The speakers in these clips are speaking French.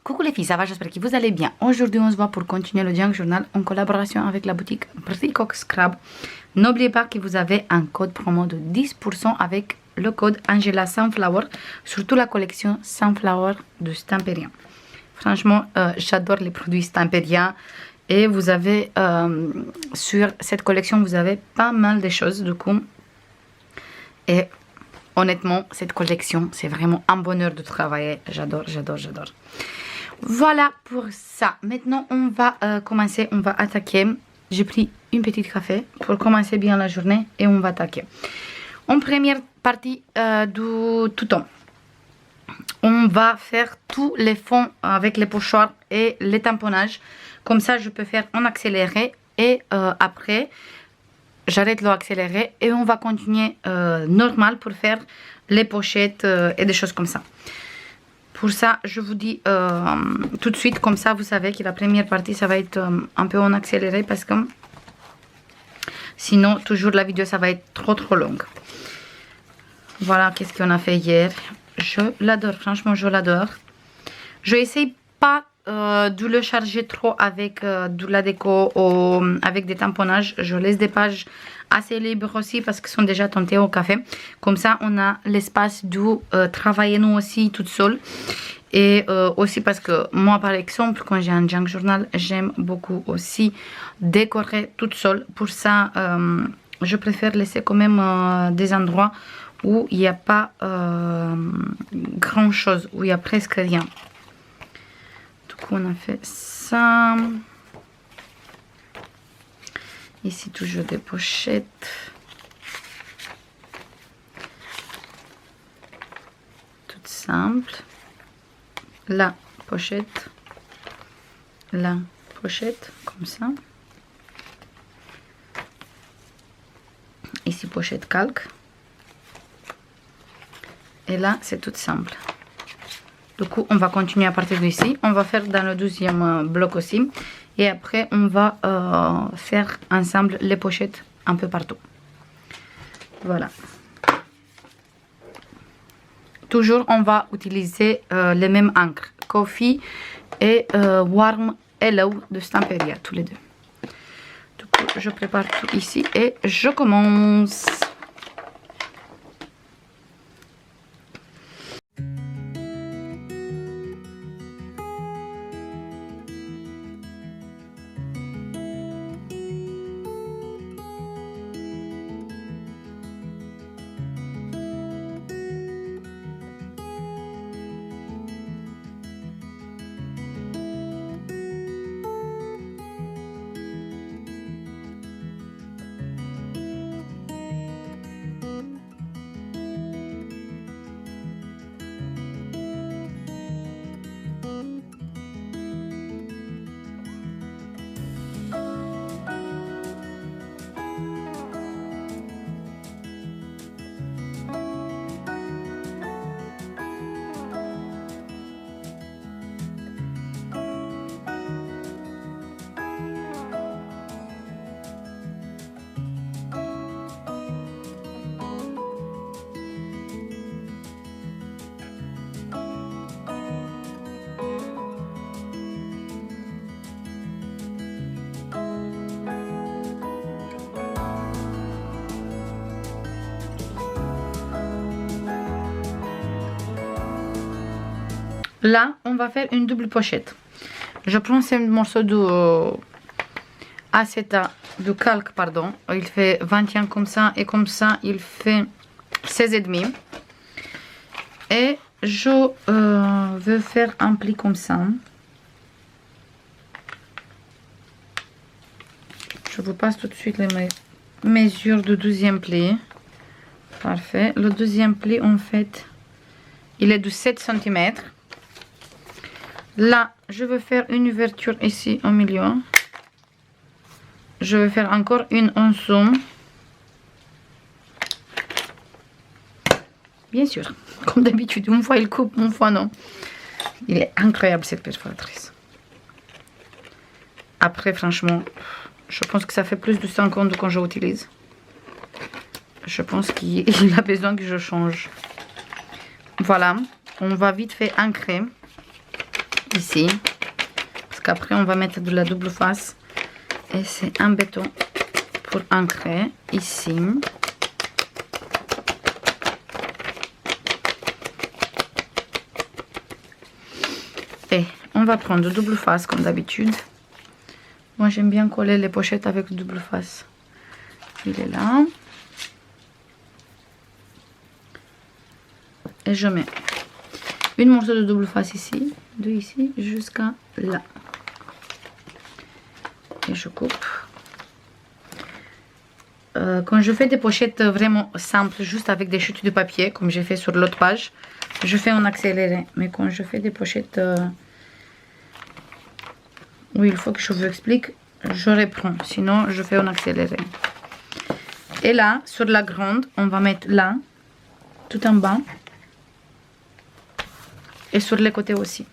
Coucou les filles, ça va? J'espère que vous allez bien. Aujourd'hui, on se voit pour continuer le Junk Journal en collaboration avec la boutique Bricoc Scrap. N'oubliez pas que vous avez un code promo de 10% avec le code Angela Sunflower, surtout la collection Sunflower de Stamperia. Franchement, j'adore les produits Stamperia et vous avez sur cette collection, vous avez pas mal de choses du coup. Et honnêtement, cette collection, c'est vraiment un bonheur de travailler. J'adore, j'adore, j'adore. Voilà pour ça. Maintenant, on va commencer, on va attaquer. J'ai pris une petite café pour commencer bien la journée et on va attaquer. En première partie du tuto, on va faire tous les fonds avec les pochoirs et les tamponnages. Comme ça, je peux faire en accéléré et après, j'arrête l'accéléré et on va continuer normal pour faire les pochettes et des choses comme ça. Pour ça, je vous dis tout de suite, comme ça vous savez que la première partie, ça va être un peu en accéléré parce que sinon, toujours la vidéo, ça va être trop longue. Voilà, qu'est-ce qu'on a fait hier. Je l'adore, franchement, je l'adore. Je n'essaye pas de le charger trop avec de la déco ou avec des tamponnages. Je laisse des pages assez libres aussi parce qu'ils sont déjà tentés au café. Comme ça, on a l'espace de travailler nous aussi toute seule. Et aussi parce que moi, par exemple, quand j'ai un junk journal, j'aime beaucoup aussi décorer toute seule. Pour ça, je préfère laisser quand même des endroits où il n'y a pas grand chose, où il n'y a presque rien. Du coup, on a fait ça. Ici, toujours des pochettes. Toutes simples. La pochette. La pochette, comme ça. Ici, pochette calque. Et là, c'est tout simple. Du coup, on va continuer à partir d'ici. On va faire dans le deuxième bloc aussi. Et après, on va faire ensemble les pochettes un peu partout. Voilà. Toujours, on va utiliser les mêmes encres. Coffee et Warm Hello de Stamperia, tous les deux. Du coup, je prépare tout ici et je commence. Là, on va faire une double pochette. Je prends ce morceau de acétate, de calque, pardon. Il fait 21 comme ça et comme ça, il fait 16,5. Et je veux faire un pli comme ça. Je vous passe tout de suite les mesures du deuxième pli. Parfait. Le deuxième pli, en fait, il est de 7 cm. Là, je vais faire une ouverture ici au milieu. Je vais faire encore une en dessous. Bien sûr, comme d'habitude, une fois il coupe, une fois non. Il est incroyable cette perforatrice. Après, franchement, je pense que ça fait plus de 5 ans quand je l'utilise. Je pense qu'il a besoin que je change. Voilà, on va vite fait ancrer. ici. Parce qu'après on va mettre de la double face. Et c'est un béton pour ancrer ici. Et on va prendre double face comme d'habitude. Moi j'aime bien coller les pochettes avec double face. Il est là. Et je mets une morceau de double face ici, de ici jusqu'à là. Et je coupe. Quand je fais des pochettes vraiment simples, juste avec des chutes de papier, comme j'ai fait sur l'autre page, je fais en accéléré. Mais quand je fais des pochettes où il faut que je vous explique, je reprends. Sinon, je fais en accéléré. Et là, sur la grande, on va mettre là, tout en bas. Et sur les côtés aussi.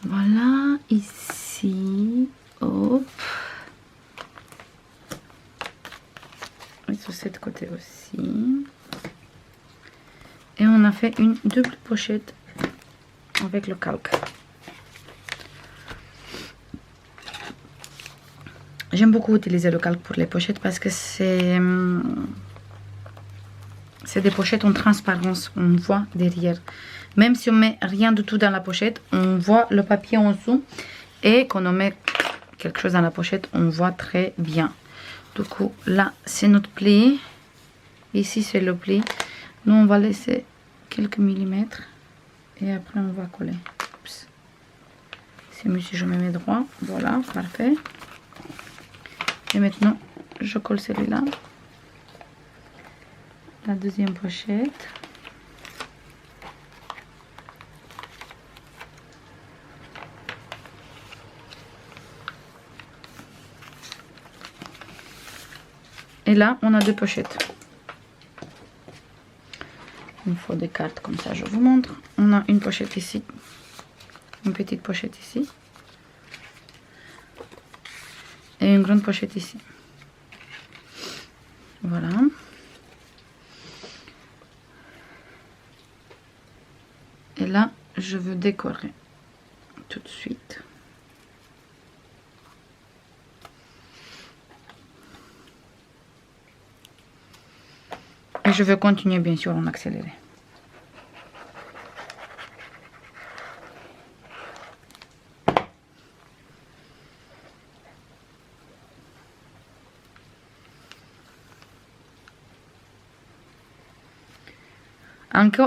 Voilà, ici, hop. Et sur cette côté aussi. Et on a fait une double pochette avec le calque. J'aime beaucoup utiliser le calque pour les pochettes parce que c'est des pochettes en transparence, on voit derrière. Même si on met rien du tout dans la pochette, on voit le papier en dessous. Et quand on met quelque chose dans la pochette, on voit très bien. Du coup, là, c'est notre pli. Ici, c'est le pli. Nous, on va laisser quelques millimètres. Et après, on va coller. C'est mieux si je me mets droit. Voilà, parfait. Et maintenant, je colle celui-là. La deuxième pochette. Et là, on a deux pochettes. Il faut des cartes comme ça, je vous montre. On a une pochette ici. Une petite pochette ici. Et une grande pochette ici. Voilà. Et là, je veux décorer tout de suite. Et je veux continuer bien sûr en accéléré.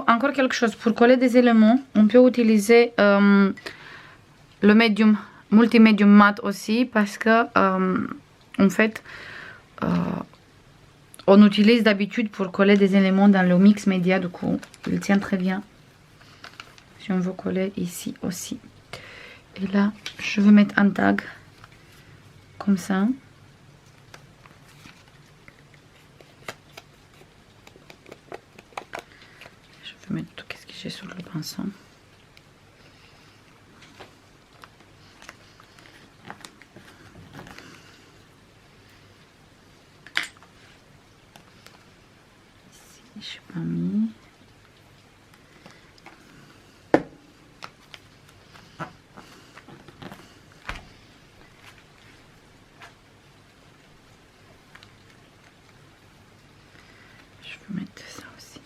Encore quelque chose, pour coller des éléments, on peut utiliser le médium, multimédium mat aussi, parce que en fait, on utilise d'habitude pour coller des éléments dans le mix média, du coup, il tient très bien. Si on veut coller ici aussi. Et là, je vais mettre un tag, comme ça. Je vais mettre tout ce que j'ai sur le pinceau. Ici, je n'ai pas mis. Je vais mettre ça aussi.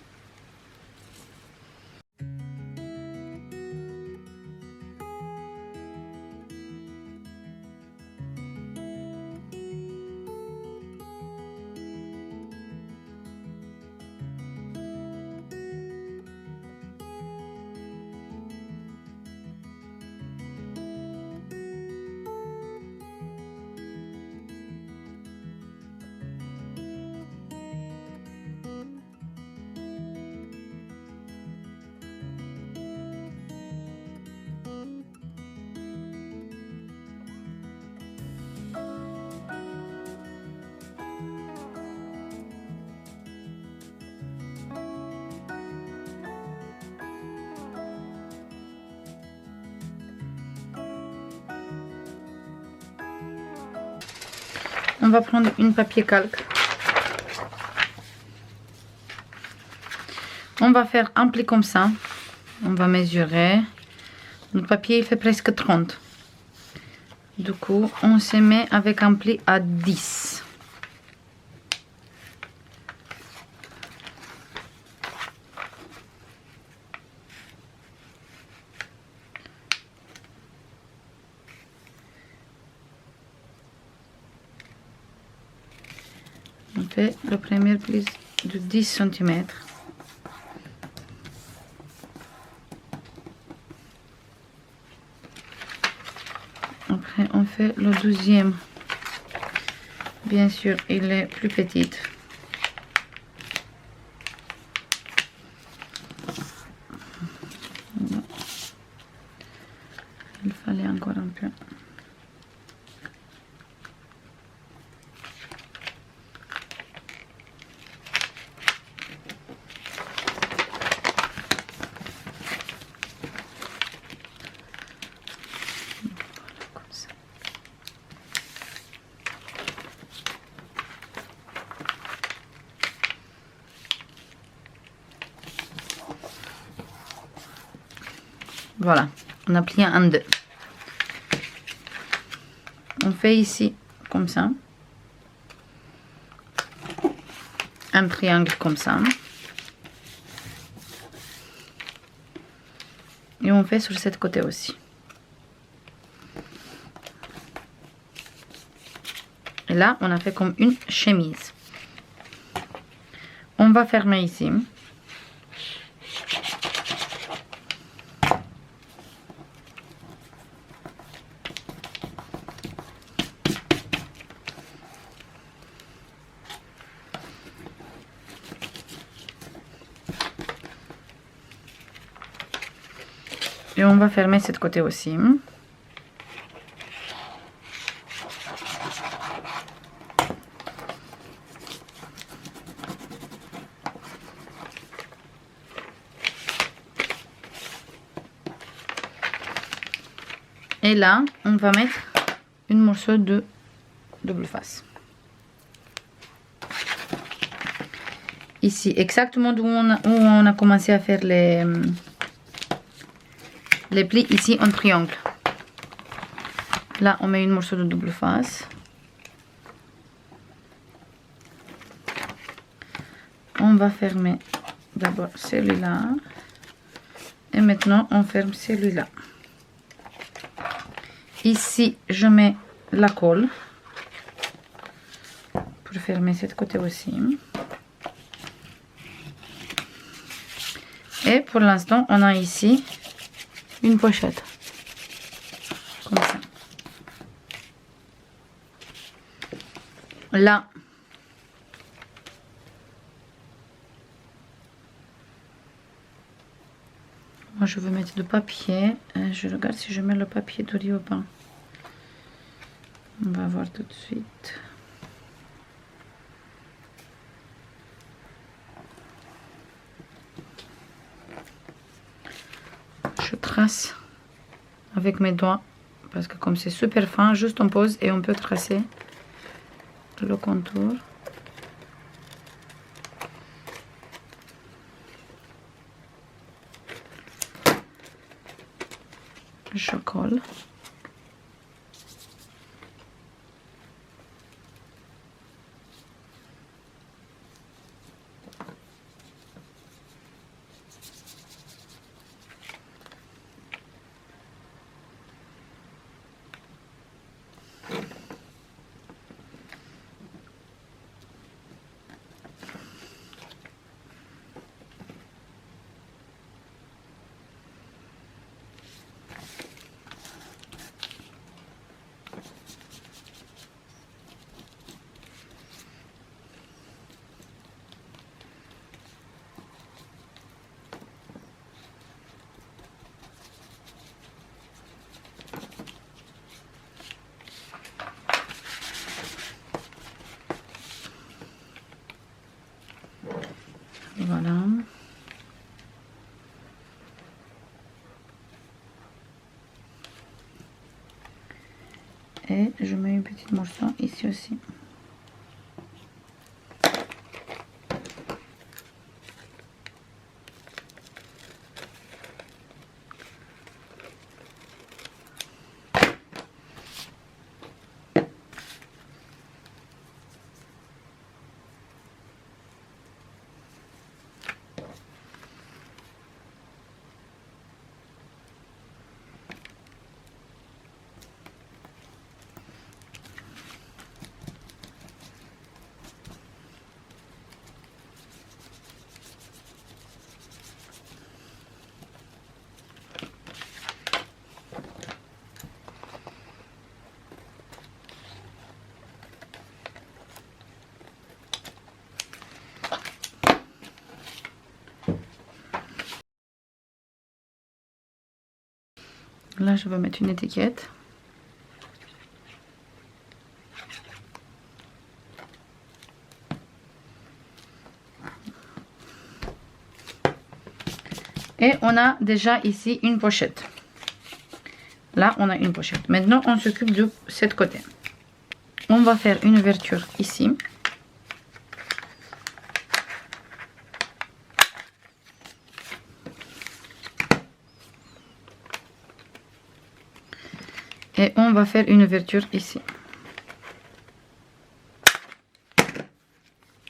On va prendre une papier calque. On va faire un pli comme ça. On va mesurer. Notre papier il fait presque 30. Du coup, on se met avec un pli à 10. On fait le premier pli de 10 cm. Après, on fait le deuxième. Bien sûr, il est plus petit. Il fallait encore un peu. Voilà, on a plié en deux. On fait ici comme ça. Un triangle comme ça. Et on fait sur cette côté aussi. Et là, on a fait comme une chemise. On va fermer ici. Et on va fermer cette côté aussi. Et là, on va mettre une morceau de double face. Ici, exactement où on a commencé à faire les plis, ici en triangle. Là, on met une morceau de double face. On va fermer d'abord celui-là. Et maintenant, on ferme celui-là. Ici, je mets la colle pour fermer cette côté aussi. Et pour l'instant, on a ici une pochette. Comme ça. Là, moi je veux mettre du papier. Je regarde si je mets le papier de riz ou pas. On va voir tout de suite. Je trace avec mes doigts parce que comme c'est super fin, juste on pose et on peut tracer le contour. Je colle. Voilà. Et je mets une petite morceau ici aussi. Là, je vais mettre une étiquette. Et on a déjà ici une pochette. Là, on a une pochette. Maintenant, on s'occupe de cette côté. On va faire une ouverture ici. Et on va faire une ouverture ici.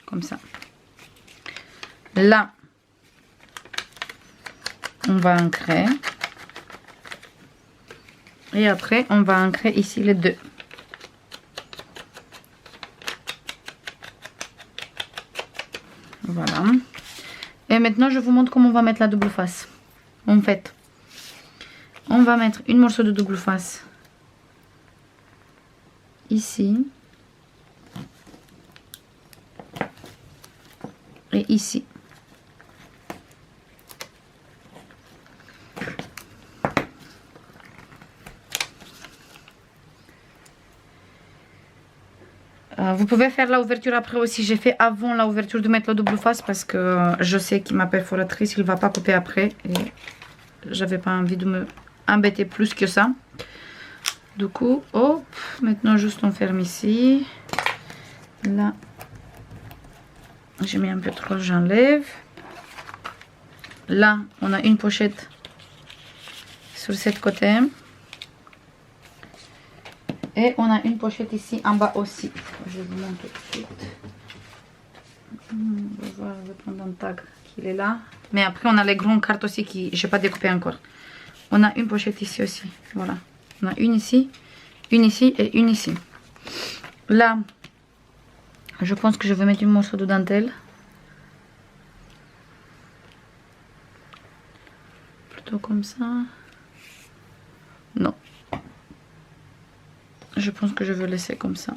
Comme ça. Là, on va ancrer. Et après, on va ancrer ici les deux. Voilà. Et maintenant, je vous montre comment on va mettre la double face. En fait, on va mettre une morceau de double face ici. Et ici. Vous pouvez faire l'ouverture après aussi. J'ai fait avant l'ouverture de mettre la double face parce que je sais que ma perforatrice, il ne va pas couper après. Et j'avais pas envie de me embêter plus que ça. Du coup, hop, maintenant juste on ferme ici. Là, j'ai mis un peu trop, j'enlève. Là, on a une pochette sur cette côté. Et on a une pochette ici en bas aussi. Je vous montre tout de suite. On va voir, je vais prendre un tag qu'il est là. Mais après, on a les grandes cartes aussi que je n'ai pas découpé encore. On a une pochette ici aussi. Voilà. On a une ici et une ici. Là, je pense que je vais mettre un morceau de dentelle. Plutôt comme ça. Non. Je pense que je vais laisser comme ça.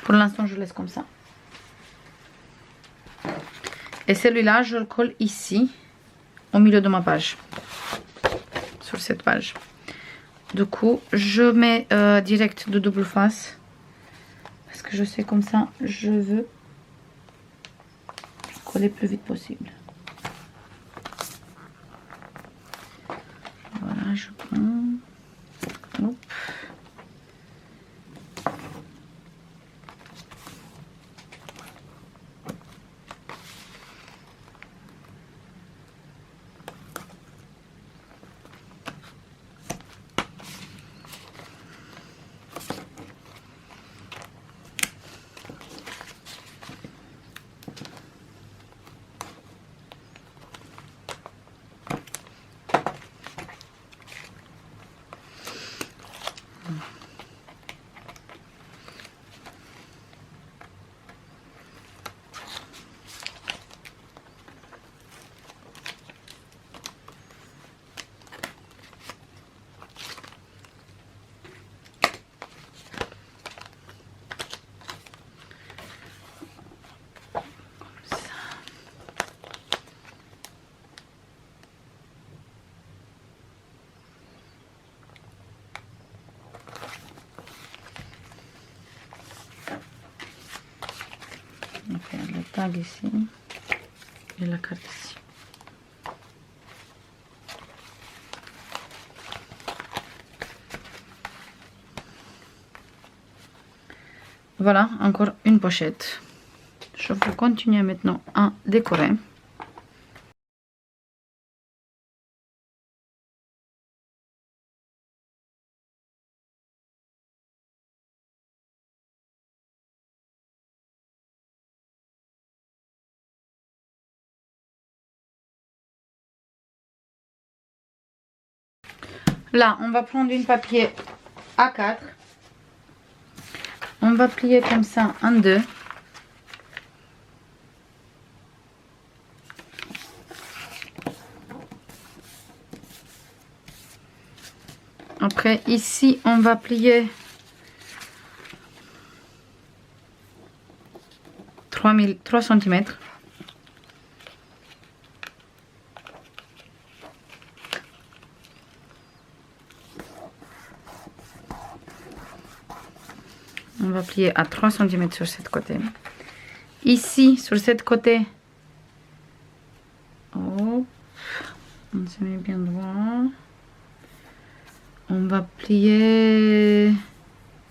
Pour l'instant, je laisse comme ça. Et celui-là, je le colle ici, au milieu de ma page. Sur cette page. Du coup, je mets direct de double face. Parce que je sais comme ça, je veux coller le plus vite possible. Voilà, je prends. Hop. On va faire le tag ici et la carte ici. Voilà, encore une pochette. Je vais continuer maintenant à décorer. Là, on va prendre une papier A4. On va plier comme ça en deux. Après, ici, on va plier 3 cm. plier à 3 cm sur ce côté. Ici, sur ce côté, hop, on se met bien droit. On va plier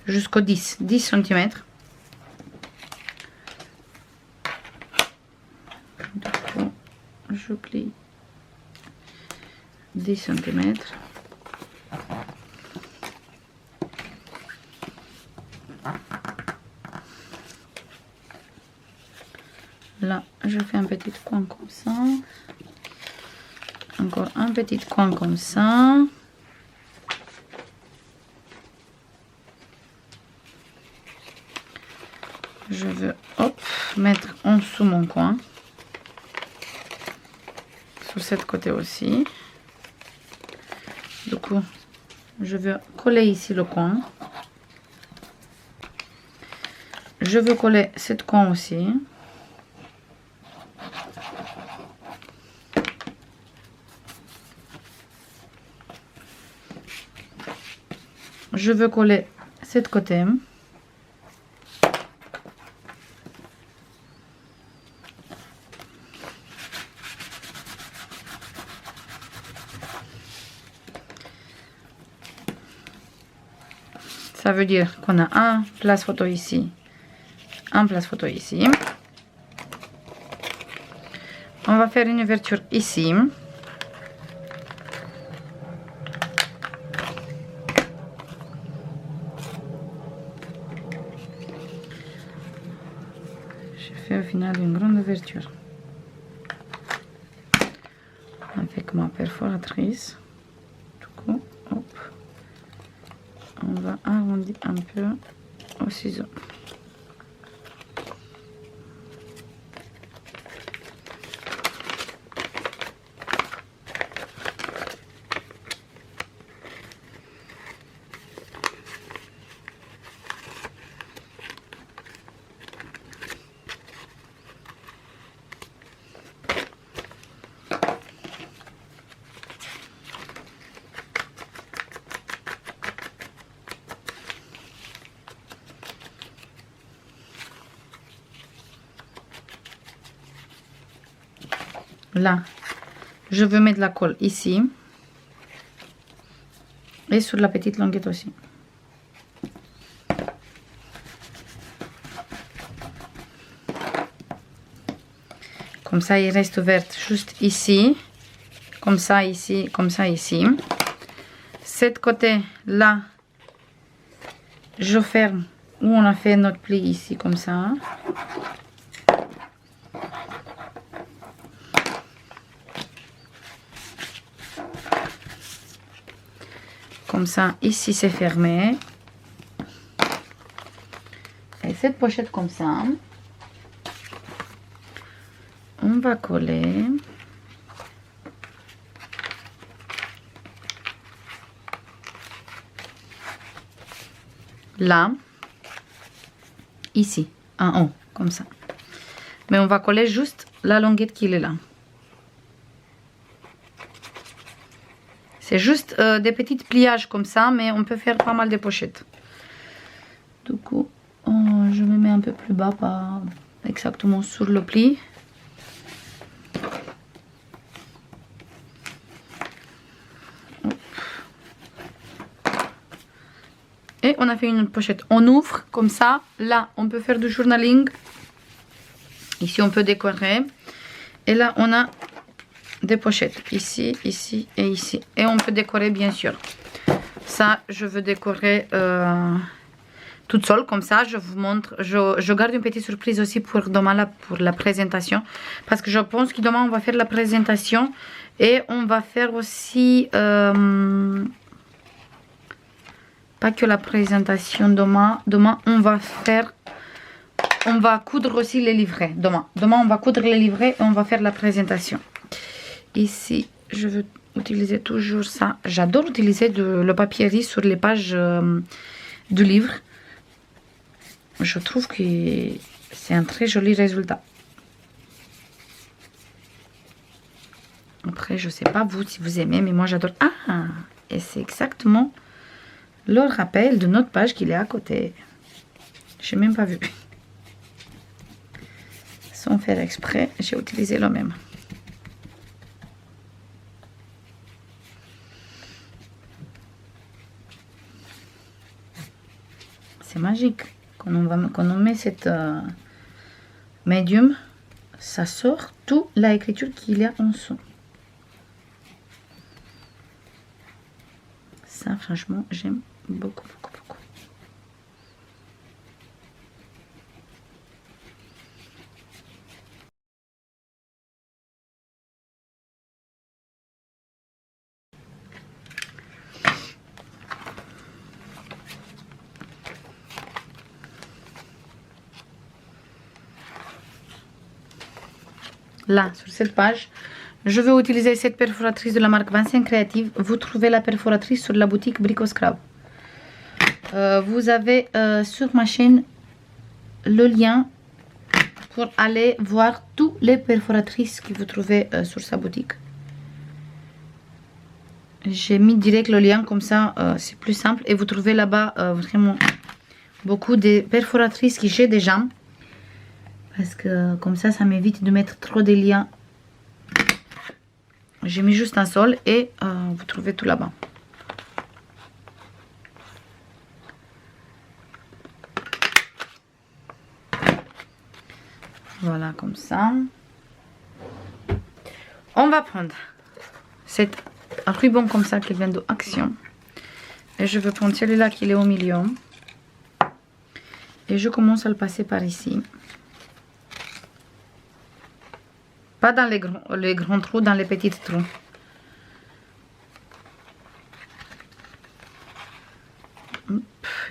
jusqu'au 10 cm. Du coup, je plie 10 cm. Là, je fais un petit coin comme ça. Encore un petit coin comme ça. Je veux, hop, mettre en dessous mon coin. Sur ce côté aussi. Du coup, je veux coller ici le coin. Je veux coller ce coin aussi. Je veux coller ce côté. Ça veut dire qu'on a un place photo ici, un place photo ici. On va faire une ouverture ici. J'ai fait au final une grande ouverture avec ma perforatrice. Du coup, hop, on va arrondir un peu au ciseau. Là, je veux mettre la colle ici et sur la petite languette aussi. Comme ça, il reste ouverte juste ici, comme ça ici, comme ça ici. Cet côté là, je ferme où on a fait notre pli ici, comme ça. Comme ça, ici c'est fermé. Et cette pochette comme ça, on va coller. Là, ici, en haut, comme ça. Mais on va coller juste la longuette qui est là. C'est juste des petits pliages comme ça, mais on peut faire pas mal de pochettes. Du coup, je me mets un peu plus bas, pas exactement sur le pli. Et on a fait une pochette. On ouvre comme ça. Là, on peut faire du journaling. Ici, on peut décorer. Et là, on a des pochettes ici, ici et ici, et on peut décorer bien sûr. Ça je veux décorer toute seule comme ça. Je vous montre, je garde une petite surprise aussi pour demain là, pour la présentation, parce que je pense que demain on va faire la présentation et on va faire aussi pas que la présentation. Demain on va coudre aussi les livrets. Demain on va coudre les livrets et on va faire la présentation. Ici, je veux utiliser toujours ça. J'adore utiliser le papier riz sur les pages du livre. Je trouve que c'est un très joli résultat. Après, je sais pas vous si vous aimez, mais moi j'adore. Ah, et c'est exactement le rappel de notre page qui est à côté. J'ai même pas vu. Sans faire exprès, j'ai utilisé le même. C'est magique. Quand on met cette médium, ça sort toute l'écriture qu'il y a en dessous. Ça, franchement, j'aime beaucoup, beaucoup, beaucoup. Là, sur cette page, je vais utiliser cette perforatrice de la marque 25 Creative. Vous trouvez la perforatrice sur la boutique Brico Scrap. Vous avez sur ma chaîne le lien pour aller voir toutes les perforatrices que vous trouvez sur sa boutique. J'ai mis direct le lien, comme ça c'est plus simple. Et vous trouvez là-bas vraiment beaucoup de perforatrices que j'ai déjà. Parce que comme ça m'évite de mettre trop de liens. J'ai mis juste un seul et vous trouvez tout là-bas. Voilà, comme ça. On va prendre cette ruban comme ça qui vient de Action. Et je vais prendre celui-là qui est au milieu. Et je commence à le passer par ici. Pas dans les grands trous, dans les petits trous.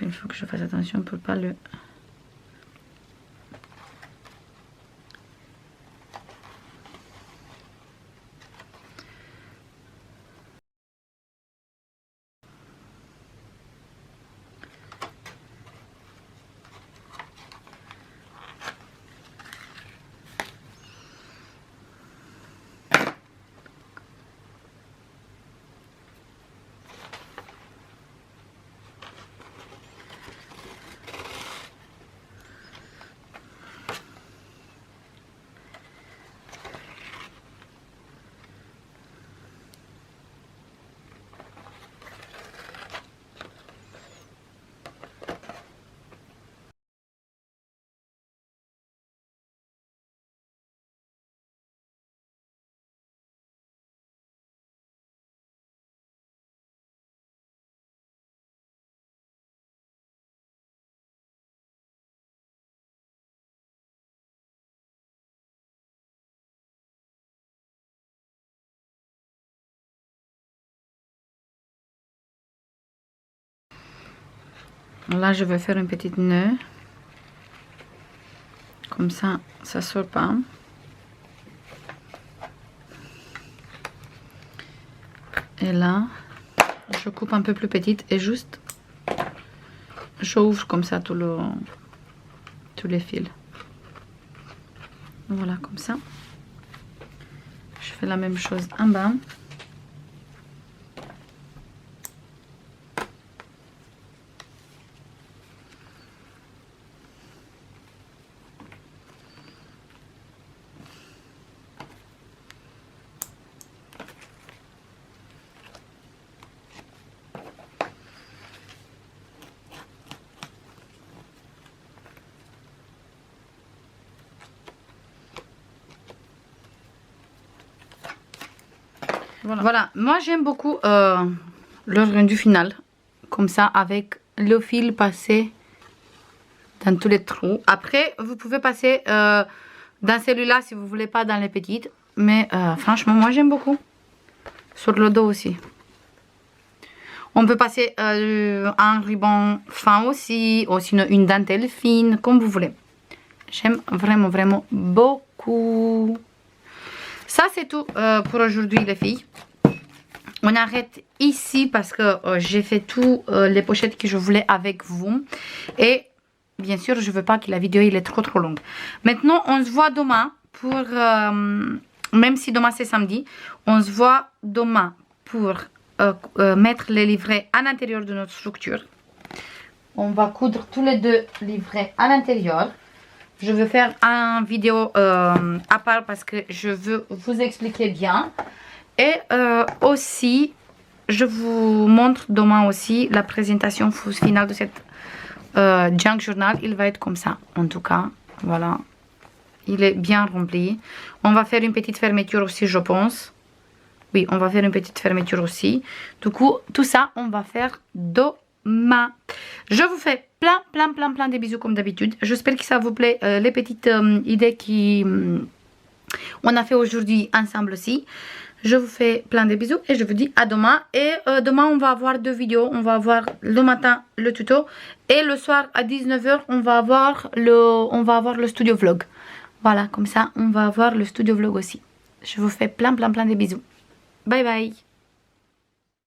Il faut que je fasse attention pour pas le... Là, je vais faire une petite nœud. Comme ça, ça sort pas. Et là, je coupe un peu plus petite et juste, j'ouvre comme ça tous les fils. Voilà, comme ça. Je fais la même chose en bas. Voilà, moi j'aime beaucoup le rendu final, comme ça, avec le fil passé dans tous les trous. Après, vous pouvez passer dans celui-là si vous voulez pas dans les petites, mais franchement, moi j'aime beaucoup. Sur le dos aussi. On peut passer un ruban fin aussi, ou sinon une dentelle fine, comme vous voulez. J'aime vraiment, vraiment beaucoup. Ça, c'est tout pour aujourd'hui, les filles. On arrête ici parce que j'ai fait tout les pochettes que je voulais avec vous. Et bien sûr, je ne veux pas que la vidéo elle est trop longue. Maintenant, on se voit demain pour... même si demain c'est samedi, on se voit demain pour mettre les livrets à l'intérieur de notre structure. On va coudre tous les deux livrets à l'intérieur. Je vais faire une vidéo à part parce que je veux vous expliquer bien. Et aussi, je vous montre demain aussi la présentation finale de cette junk journal. Il va être comme ça, en tout cas. Voilà. Il est bien rempli. On va faire une petite fermeture aussi, je pense. Oui, on va faire une petite fermeture aussi. Du coup, tout ça, on va faire demain. Je vous fais plein de bisous comme d'habitude. J'espère que ça vous plaît. Les petites idées on a fait aujourd'hui ensemble aussi. Je vous fais plein de bisous et je vous dis à demain. Et demain, on va avoir 2 vidéos. On va avoir le matin le tuto et le soir à 19 h, on va avoir le studio vlog. Voilà, comme ça, on va avoir le studio vlog aussi. Je vous fais plein de bisous. Bye bye.